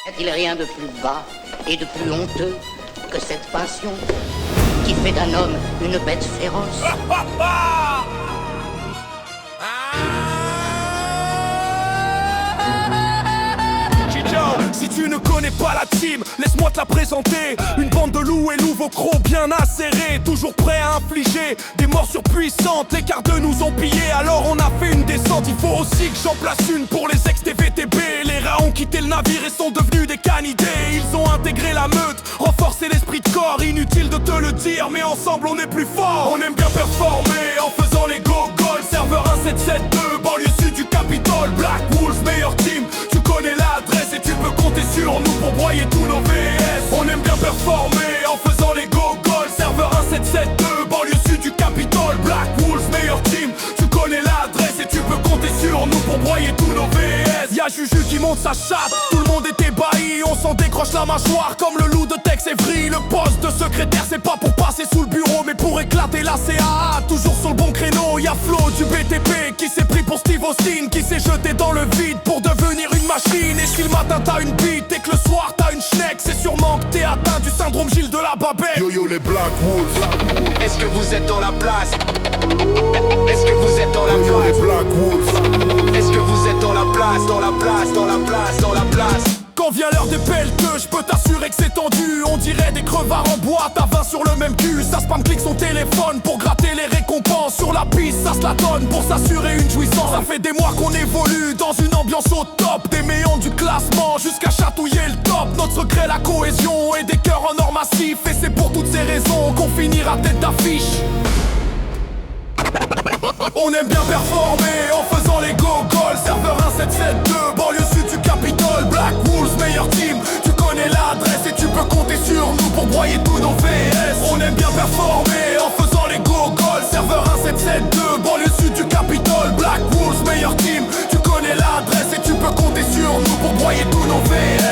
Y a-t-il rien de plus bas et de plus honteux que cette passion qui fait d'un homme une bête féroce? Si tu ne connais pas la team, laisse-moi te la présenter. Une bande de loups et loups gros bien acérés, toujours prêts à infliger des morsures puissantes. Les quarts de nous ont pillés, alors on a fait une descente. Il faut aussi que j'en place une pour les ex des VTB. Les rats ont quitté le navire et sont devenus des canidés. Ils ont intégré la meute, renforcé l'esprit de corps. Inutile de te le dire, mais ensemble on est plus fort. On aime bien performer en faisant les go-goals. Serveur 1772, banlieue sud du Capitole. Black Wolves, meilleur team, tu connais l'adresse et tu peux compter sur nous pour broyer tous nos VS. On aime bien performer en faisant les go-goals. Serveur 1772, banlieue sud du Capitole. Black Wolves, meilleur team, tu connais l'adresse et tu peux compter sur nous pour broyer tous nos VS. Y'a Juju qui monte sa chatte, tout le monde est ébahi. On s'en décroche la mâchoire comme le loup de Tex Avery. Le poste de secrétaire c'est pas pour passer sous le bureau, mais pour éclater la CAA. Toujours sur le bon créneau, y'a Flo du BTP qui s'est pris pour Steve Austin, qui s'est jeté dans le vide pour devenir une machine. Et si le matin t'as une bite et que le soir t'as une schneck, c'est sûrement que t'es atteint du syndrome Gilles de la Babette. Yo yo les Black Wolves. Est-ce que vous êtes dans la place? Est-ce que vous êtes dans la Yo yo les place? Black Wolves. Est-ce que vous êtes dans la place? Dans la place, dans la place, dans la place. Quand vient l'heure des pelleteux, je peux t'assurer que c'est tendu. On dirait des crevards en boîte à 20 sur le même cul. Ça spam clique son téléphone pour gratter les récompenses. Sur la piste, ça se la donne pour s'assurer une jouissance. Ça fait des mois qu'on évolue dans une ambiance au top. Des méandres du classement jusqu'à chatouiller le top. Notre secret, la cohésion et des cœurs en or massif. Et c'est pour toutes ces raisons qu'on finira tête d'affiche. On aime bien performer en faisant les go-goals. Serveur 1772, banlieue sud du Capitole. Black Wolves, meilleur team, tu connais l'adresse et tu peux compter sur nous pour broyer tous nos VS. On aime bien performer en faisant les go-goals. Serveur 1772, banlieue sud du Capitole. Black Wolves, meilleur team, tu connais l'adresse et tu peux compter sur nous pour broyer tous nos VS.